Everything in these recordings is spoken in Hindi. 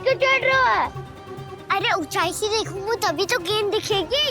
क्यों चढ़ रहा है? अरे ऊंचाई से देखूंगा तभी तो गेंद दिखेगी।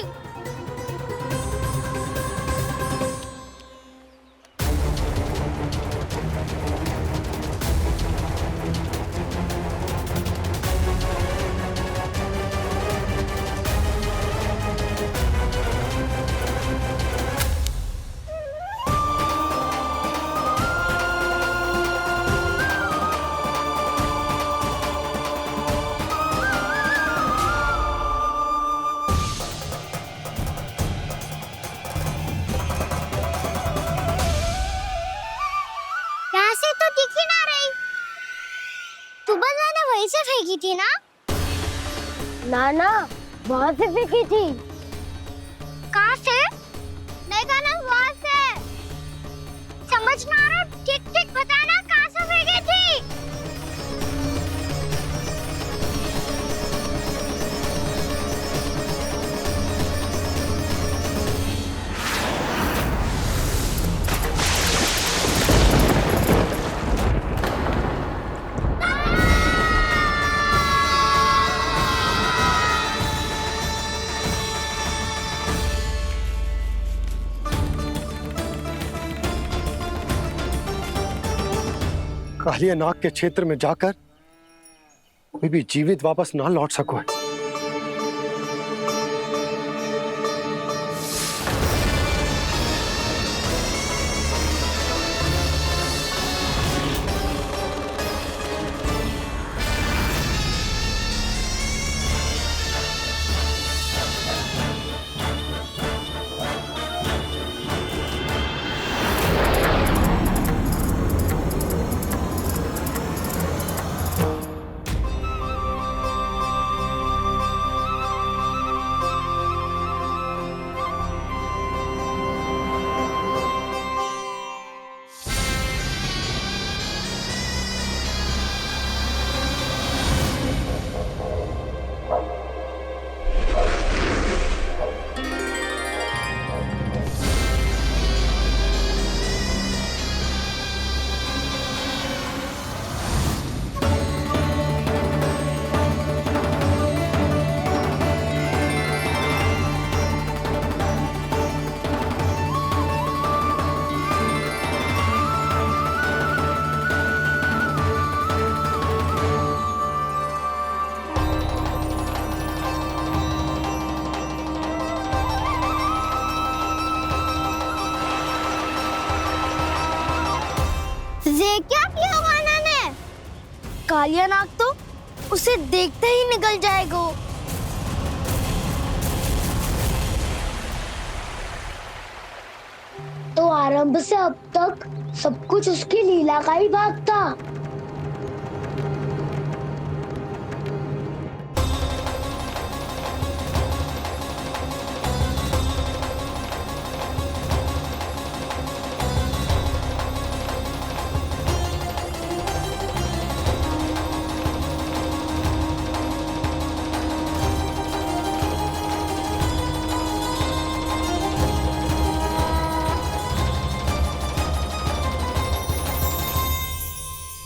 वहीं से फेंकी थी ना? ना वहां से फेंकी थी। कहाँ से? नहीं ना वहां से। समझ में आ रहा? ठीक ठीक बताना कहाँ से फेंकी थी? कालिया नाग के क्षेत्र में जाकर कोई भी जीवित वापस ना लौट सको। ये क्या किया वाना ने? कालिया नाग तो उसे देखते ही निकल जाएगा। तो आरंभ से अब तक सब कुछ उसकी लीला का ही भाग था।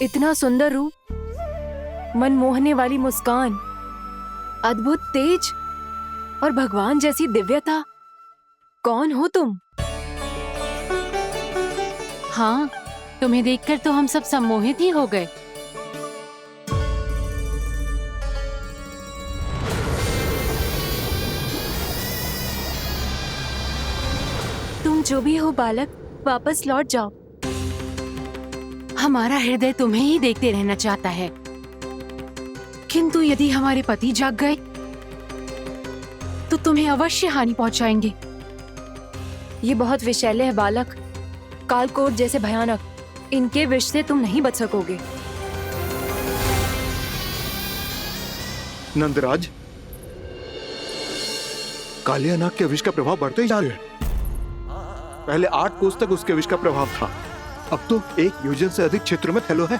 इतना सुंदर रूप, मन मोहने वाली मुस्कान, अद्भुत तेज और भगवान जैसी दिव्यता। कौन हो तुम? हाँ, तुम्हें देखकर तो हम सब सम्मोहित ही हो गए। तुम जो भी हो बालक, वापस लौट जाओ। हमारा हृदय तुम्हें ही देखते रहना चाहता है, किंतु यदि हमारे पति जाग गए तो तुम्हें अवश्य हानि पहुंचाएंगे। ये बहुत विषैले है बालक, कालकोट जैसे भयानक। इनके विष से तुम नहीं बच सकोगे। नंदराज, कालिया नाग के विष का प्रभाव बढ़ते ही जा रहा है। पहले 8 कोस तक उसके विष का प्रभाव था, अब तो 1 योजन से अधिक क्षेत्र में फैलो है।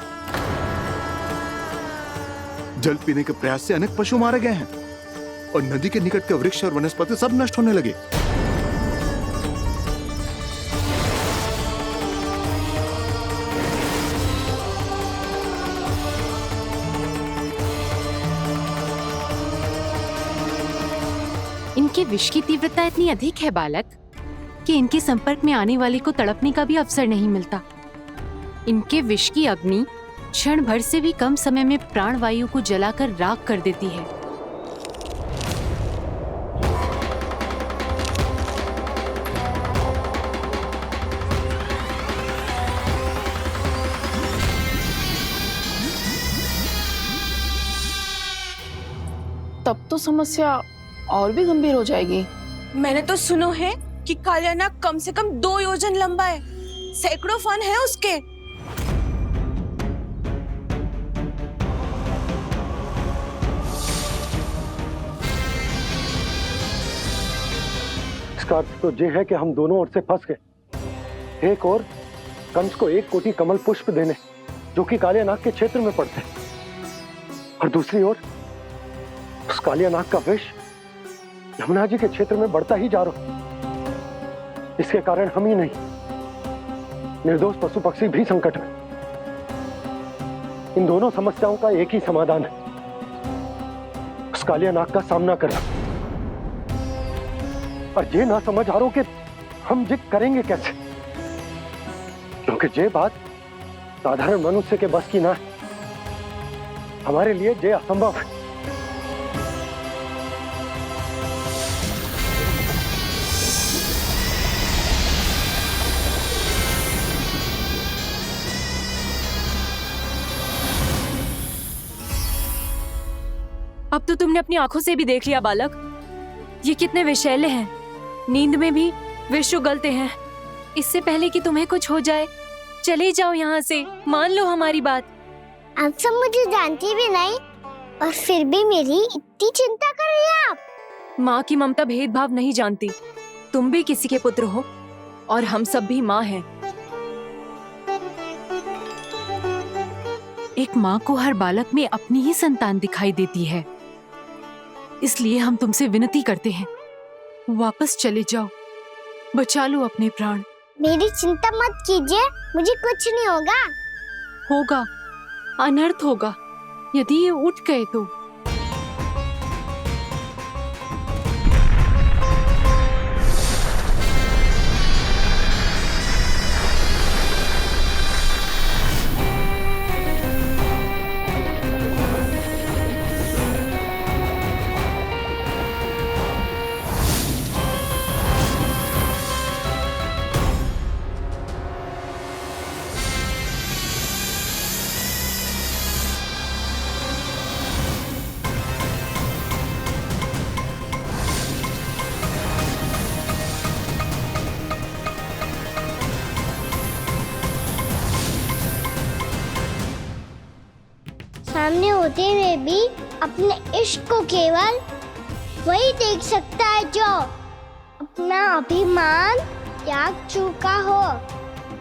जल पीने के प्रयास से अनेक पशु मारे गए हैं और नदी के निकट के वृक्ष और वनस्पति सब नष्ट होने लगे। इनके विष की तीव्रता इतनी अधिक है बालक कि इनके संपर्क में आने वाले को तड़पने का भी अवसर नहीं मिलता। इनके विष की अग्नि क्षण भर से भी कम समय में प्राणवायु को जलाकर राख कर देती है। तब तो समस्या और भी गंभीर हो जाएगी। मैंने तो सुनो है कि कालियानाग कम से कम 2 योजन लंबा है, सैकड़ों फन है उसके। इसका अर्थ तो ये है कि हम दोनों ओर से फंस गए। एक और कंस को 1 कोटि कमल पुष्प देने जो कि कालियानाग के क्षेत्र में पड़ते हैं, और दूसरी ओर उस कालियानाग का विष यमुना जी के क्षेत्र में बढ़ता ही जा रहा। इसके कारण हम ही नहीं, निर्दोष पशु पक्षी भी संकट में। इन दोनों समस्याओं का एक ही समाधान है, उस कालियानाग का सामना करना। और ये ना समझ आ रहा कि हम ये करेंगे कैसे, क्योंकि ये बात साधारण मनुष्य के बस की ना है। हमारे लिए ये असंभव है। अब तो तुमने अपनी आंखों से भी देख लिया बालक, ये कितने विषैले हैं। नींद में भी विष उगलते हैं। इससे पहले कि तुम्हें कुछ हो जाए, चले जाओ यहाँ से, मान लो हमारी बात। आप सब मुझे जानती भी नहीं और फिर भी मेरी इतनी चिंता कर रही हैं आप। माँ की ममता भेदभाव नहीं जानती। तुम भी किसी के पुत्र हो और हम सब भी माँ हैं। एक माँ को हर बालक में अपनी ही संतान दिखाई देती है, इसलिए हम तुमसे विनती करते हैं, वापस चले जाओ, बचा लो अपने प्राण। मेरी चिंता मत कीजिए, मुझे कुछ नहीं होगा। होगा, अनर्थ होगा यदि ये उठ गए तो। सामने होते हुए भी अपने इश्क को केवल वही देख सकता है जो अपना अभिमान त्याग चुका हो।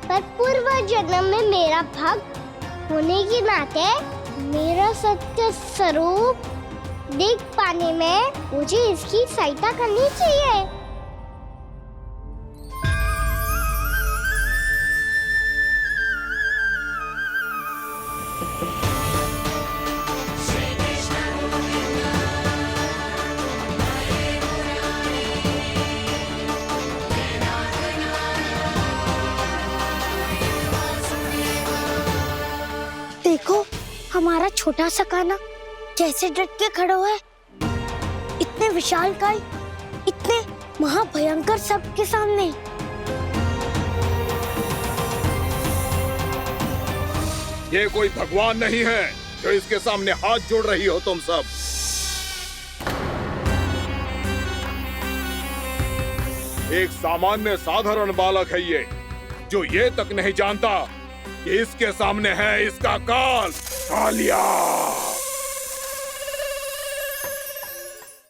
पर पूर्व जन्म में मेरा भक्त होने के नाते मेरा सत्य स्वरूप देख पाने में मुझे इसकी सहायता करनी चाहिए। देखो हमारा छोटा सा कान्हा कैसे डट के खड़ा हुआ है। इतने विशालकाय, इतने महाभयंकर सबके सामने। ये कोई भगवान नहीं है जो इसके सामने हाथ जोड़ रही हो तुम सब। एक सामान्य साधारण बालक है ये, जो ये तक नहीं जानता कि इसके सामने है इसका काल, कालिया।